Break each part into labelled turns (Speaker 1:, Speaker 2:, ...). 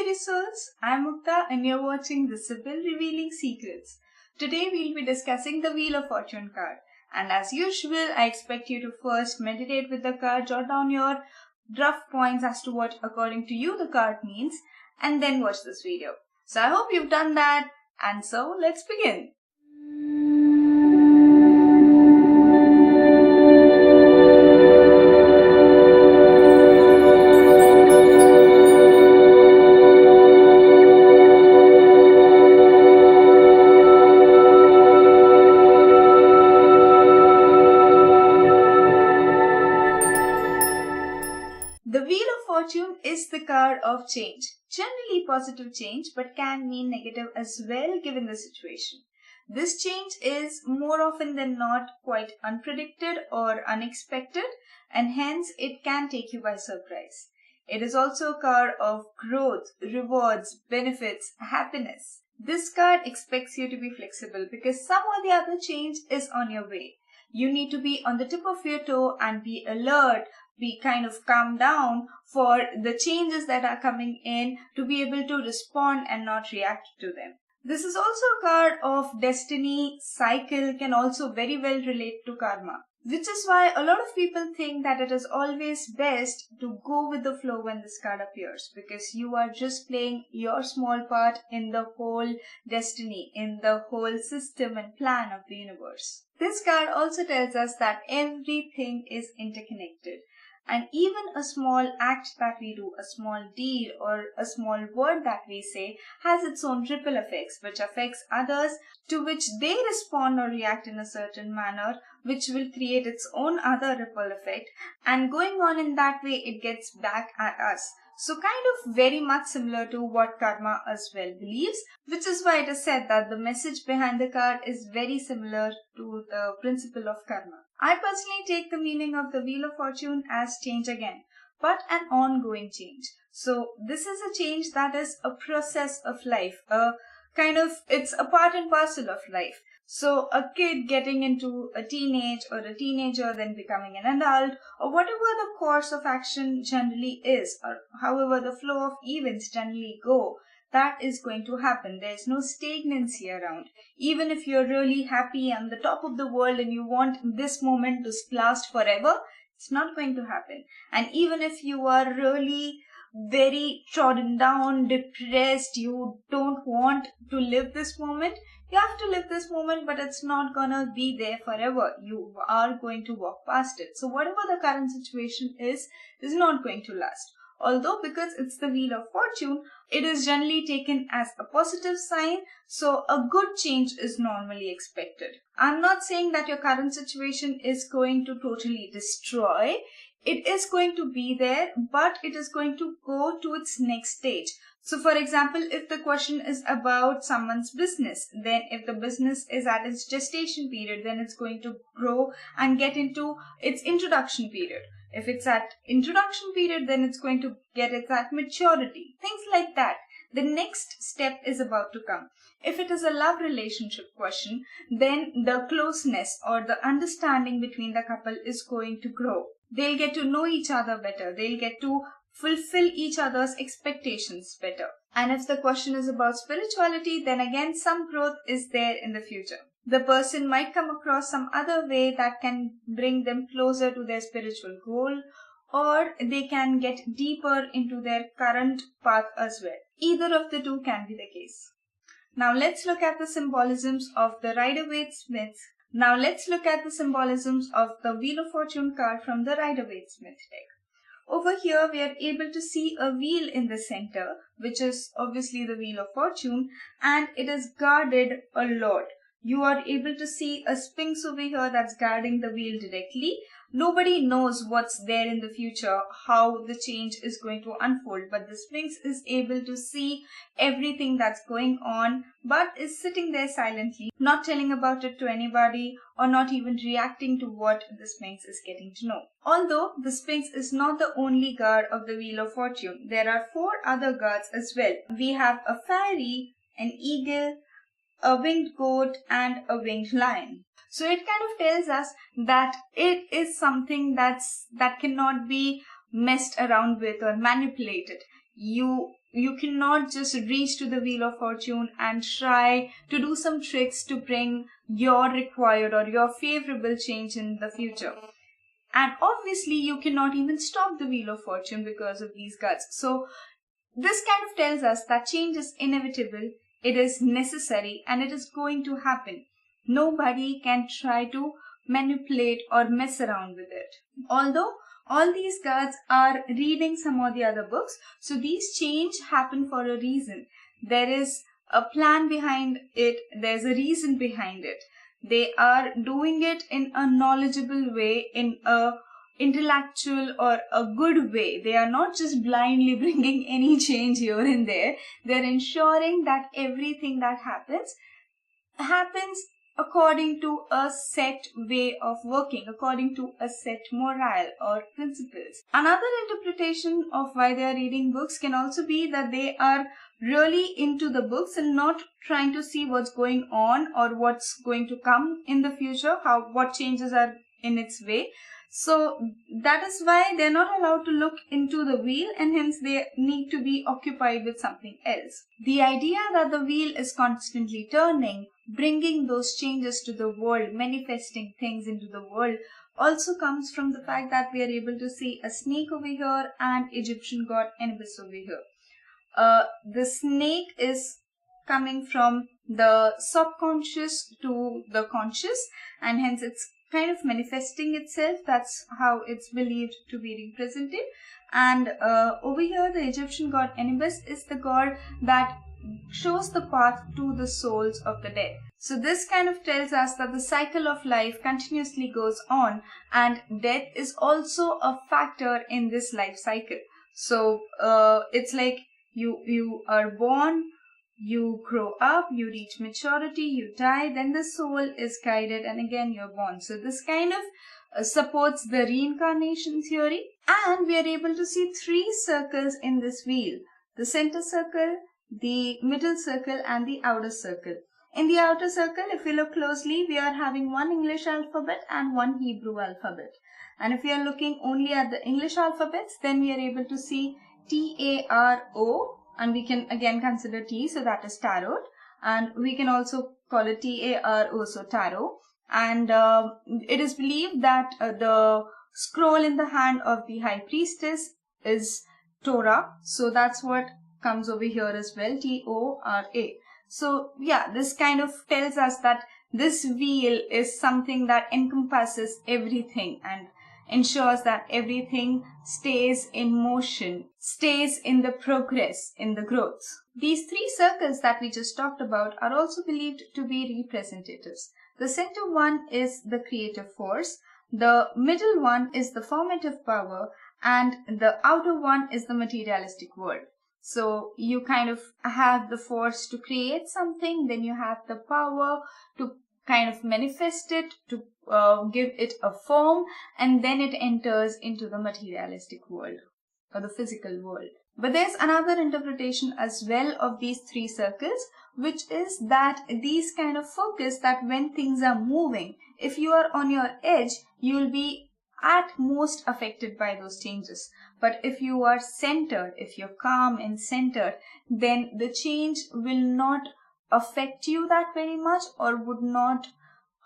Speaker 1: dear souls, I'm Mukta and you're watching The Sibyl Revealing Secrets. Today we'll be discussing the Wheel of Fortune card. And as usual, I expect you to first meditate with the card, jot down your rough points as to what according to you the card means, and then watch this video. So I hope you've done that, and so let's begin. The Wheel of Fortune is the card of change. Generally positive change, but can mean negative as well given the situation. This change is more often than not quite unpredicted or unexpected, and hence it can take you by surprise. It is also a card of growth, rewards, benefits, happiness. This card expects you to be flexible because some or the other change is on your way. You need to be on the tip of your toe and be alert, be kind of calm down for the changes that are coming in to be able to respond and not react to them. This is also a card of destiny, cycle, can also very well relate to karma, which is why a lot of people think that it is always best to go with the flow when this card appears, because you are just playing your small part in the whole destiny, in the whole system and plan of the universe. This card also tells us that everything is interconnected. And even a small act that we do, a small deed or a small word that we say has its own ripple effects, which affects others, to which they respond or react in a certain manner, which will create its own other ripple effect. And going on in that way, it gets back at us. So kind of very much similar to what karma as well believes, which is why it is said that the message behind the card is very similar to the principle of karma. I personally take the meaning of the Wheel of Fortune as change again, but an ongoing change. So this is a change that is a process of life, it's a part and parcel of life. So a kid getting into a teenage or a teenager then becoming an adult, or whatever the course of action generally is, or however the flow of events generally go, that is going to happen. There is no stagnancy around. Even if you're really happy on the top of the world and you want this moment to last forever, it's not going to happen. And even if you are really very trodden down, depressed, you don't want to live this moment, you have to live this moment, but it's not gonna be there forever. You are going to walk past it. So whatever the current situation is not going to last. Although because it's the Wheel of Fortune, it is generally taken as a positive sign, so a good change is normally expected. I'm not saying that your current situation is going to totally destroy. It is going to be there, but it is going to go to its next stage. So for example, if the question is about someone's business, then if the business is at its gestation period, then it's going to grow and get into its introduction period. If it's at introduction period, then it's going to get it at maturity. Things like that. The next step is about to come. If it is a love relationship question, then the closeness or the understanding between the couple is going to grow. They'll get to know each other better. They'll get to fulfill each other's expectations better. And if the question is about spirituality, then again some growth is there in the future. The person might come across some other way that can bring them closer to their spiritual goal, or they can get deeper into their current path as well. Either of the two can be the case. Now let's look at the symbolisms of the Rider-Waite-Smith. Now let's look at the symbolisms of the Wheel of Fortune card from the Rider-Waite-Smith deck. Over here, we are able to see a wheel in the center, which is obviously the Wheel of Fortune, and it is guarded a lot. You are able to see a Sphinx over here that's guarding the wheel directly. Nobody knows what's there in the future, how the change is going to unfold, but the Sphinx is able to see everything that's going on, but is sitting there silently, not telling about it to anybody or not even reacting to what the Sphinx is getting to know. Although the Sphinx is not the only guard of the Wheel of Fortune, there are 4 other guards as well. We have a fairy, an eagle, a winged goat, and a winged lion. So it kind of tells us that it is something that cannot be messed around with or manipulated. You You cannot just reach to the wheel of fortune and try to do some tricks to bring your required or your favorable change in the future. And obviously, you cannot even stop the wheel of fortune because of these guts. So this kind of tells us that change is inevitable, it is necessary, and it is going to happen. Nobody can try to manipulate or mess around with it. Although all these gods are reading some of the other books, so these change happen for a reason. There is a plan behind it, there's a reason behind it. They are doing it in a knowledgeable way, in a intellectual or a good way. They are not just blindly bringing any change here and there. They're ensuring that everything that happens according to a set way of working, according to a set morale or principles. Another interpretation of why they are reading books can also be that they are really into the books and not trying to see what's going on or what's going to come in the future, what changes are in its way. So that is why they're not allowed to look into the wheel, and hence they need to be occupied with something else. The idea that the wheel is constantly turning, bringing those changes to the world, manifesting things into the world, also comes from the fact that we are able to see a snake over here and Egyptian god Anubis over here. The snake is coming from the subconscious to the conscious, and hence it's kind of manifesting itself. That's how it's believed to be represented. And over here, the Egyptian god Anubis is the god that shows the path to the souls of the dead. So this kind of tells us that the cycle of life continuously goes on, and death is also a factor in this life cycle. So it's like you are born, you grow up, you reach maturity, you die, then the soul is guided, and again you're born. So this kind of supports the reincarnation theory. And we are able to see 3 circles in this wheel: the center circle, the middle circle, and the outer circle. In the outer circle, if we look closely, we are having 1 English alphabet and 1 Hebrew alphabet. And if we are looking only at the English alphabets, then we are able to see T-A-R-O, and we can again consider T, so that is tarot, and we can also call it T-A-R-O, so tarot. And it is believed that the scroll in the hand of the high priestess is Torah, so that's what comes over here as well, T-O-R-A. So yeah, this kind of tells us that this wheel is something that encompasses everything and ensures that everything stays in motion, stays in the progress, in the growth. These 3 circles that we just talked about are also believed to be representatives. The center one is the creative force, the middle one is the formative power, and the outer one is the materialistic world. So you kind of have the force to create something, then you have the power to kind of manifest it, to give it a form, and then it enters into the materialistic world or the physical world. But there's another interpretation as well of these 3 circles, which is that these kind of focus that when things are moving, if you are on your edge, you will be at most affected by those changes. But if you are centered, if you're calm and centered, then the change will not affect you that very much, or would not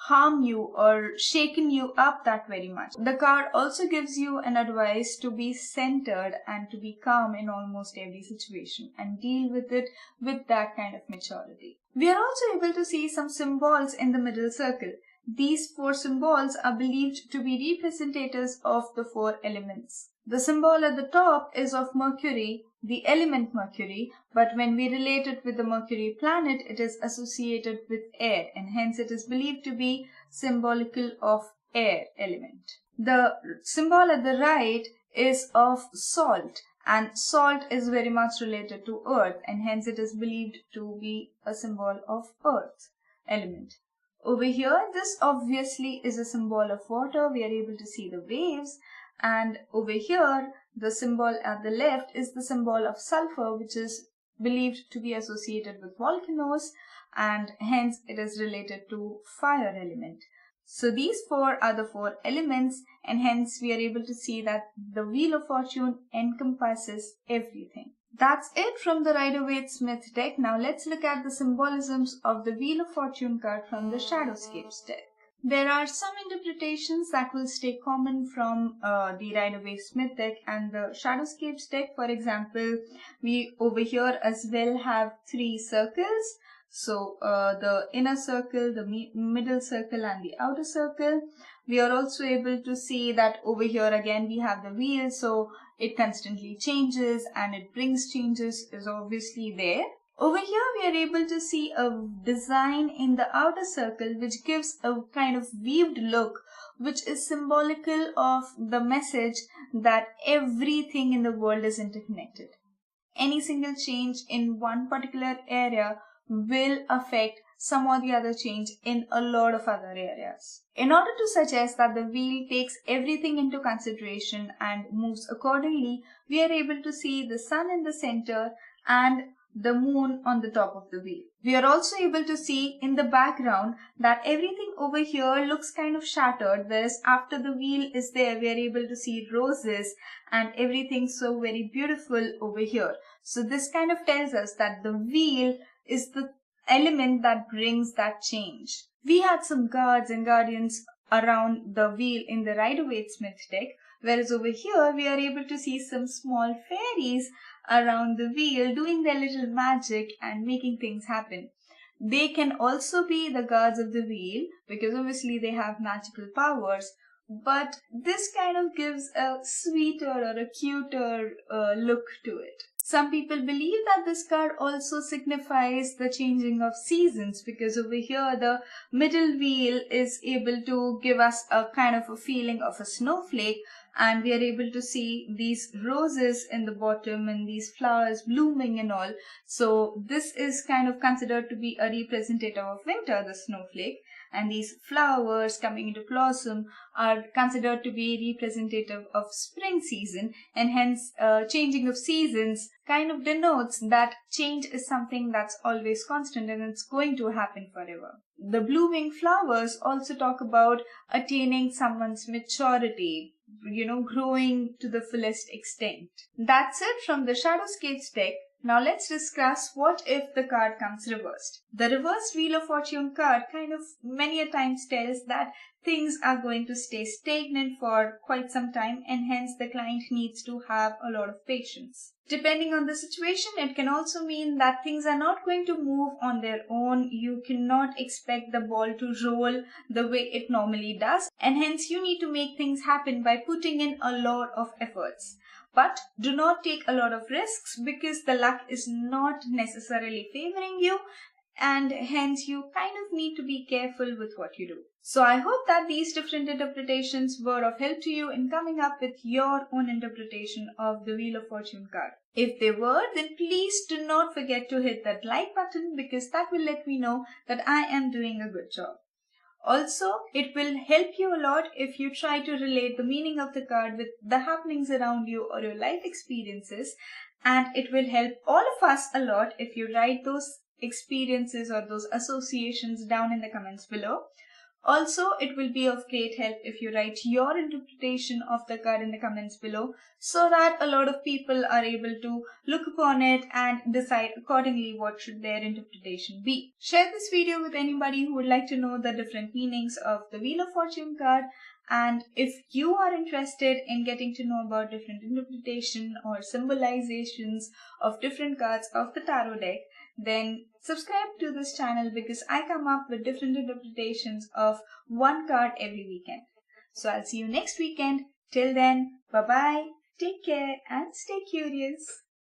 Speaker 1: harm you or shaken you up that very much. The card also gives you an advice to be centered and to be calm in almost every situation and deal with it with that kind of maturity. We are also able to see some symbols in the middle circle. These 4 symbols are believed to be representatives of the 4 elements. The symbol at the top is of Mercury, the element Mercury, but when we relate it with the Mercury planet, it is associated with air, and hence it is believed to be symbolical of air element. The symbol at the right is of salt, and salt is very much related to earth, and hence it is believed to be a symbol of earth element. Over here, this obviously is a symbol of water. We are able to see the waves. And over here, the symbol at the left is the symbol of sulfur, which is believed to be associated with volcanoes, and hence it is related to fire element. So these 4 are the 4 elements, and hence we are able to see that the Wheel of Fortune encompasses everything. That's it from the Rider-Waite-Smith deck. Now let's look at the symbolisms of the Wheel of Fortune card from the Shadowscapes deck. There are some interpretations that will stay common from the Rider-Waite-Smith deck and the Shadowscapes deck. For example, we over here as well have 3 circles. So the inner circle, the middle circle and the outer circle. We are also able to see that over here again we have the wheel, so it constantly changes and it brings changes is obviously there. Over here we are able to see a design in the outer circle which gives a kind of weaved look, which is symbolical of the message that everything in the world is interconnected. Any single change in one particular area will affect some or the other change in a lot of other areas. In order to suggest that the wheel takes everything into consideration and moves accordingly, we are able to see the sun in the center and the moon on the top of the wheel. We are also able to see in the background that everything over here looks kind of shattered, whereas after the wheel is there, we are able to see roses and everything so very beautiful over here. So this kind of tells us that the wheel is the element that brings that change. We had some guards and guardians around the wheel in the Rider-Waite-Smith deck, whereas over here we are able to see some small fairies around the wheel doing their little magic and making things happen. They can also be the guards of the wheel because obviously they have magical powers, but this kind of gives a sweeter or a cuter look to it. Some people believe that this card also signifies the changing of seasons because over here the middle wheel is able to give us a kind of a feeling of a snowflake, and we are able to see these roses in the bottom and these flowers blooming and all. So this is kind of considered to be a representative of winter, the snowflake, and these flowers coming into blossom are considered to be representative of spring season, and hence changing of seasons kind of denotes that change is something that's always constant and it's going to happen forever. The blooming flowers also talk about attaining someone's maturity, growing to the fullest extent. That's it from the Shadowscapes deck. Now let's discuss what if the card comes reversed. The reversed Wheel of Fortune card kind of many a times tells that things are going to stay stagnant for quite some time, and hence the client needs to have a lot of patience. Depending on the situation, it can also mean that things are not going to move on their own. You cannot expect the ball to roll the way it normally does, and hence you need to make things happen by putting in a lot of efforts. But do not take a lot of risks because the luck is not necessarily favoring you, and hence you kind of need to be careful with what you do. So I hope that these different interpretations were of help to you in coming up with your own interpretation of the Wheel of Fortune card. If they were, then please do not forget to hit that like button because that will let me know that I am doing a good job. Also, it will help you a lot if you try to relate the meaning of the card with the happenings around you or your life experiences, and it will help all of us a lot if you write those experiences or those associations down in the comments below. Also, it will be of great help if you write your interpretation of the card in the comments below so that a lot of people are able to look upon it and decide accordingly what should their interpretation be. Share this video with anybody who would like to know the different meanings of the Wheel of Fortune card. And if you are interested in getting to know about different interpretation or symbolizations of different cards of the tarot deck, then subscribe to this channel because I come up with different interpretations of one card every weekend. So I'll see you next weekend. Till then, bye bye, take care and stay curious.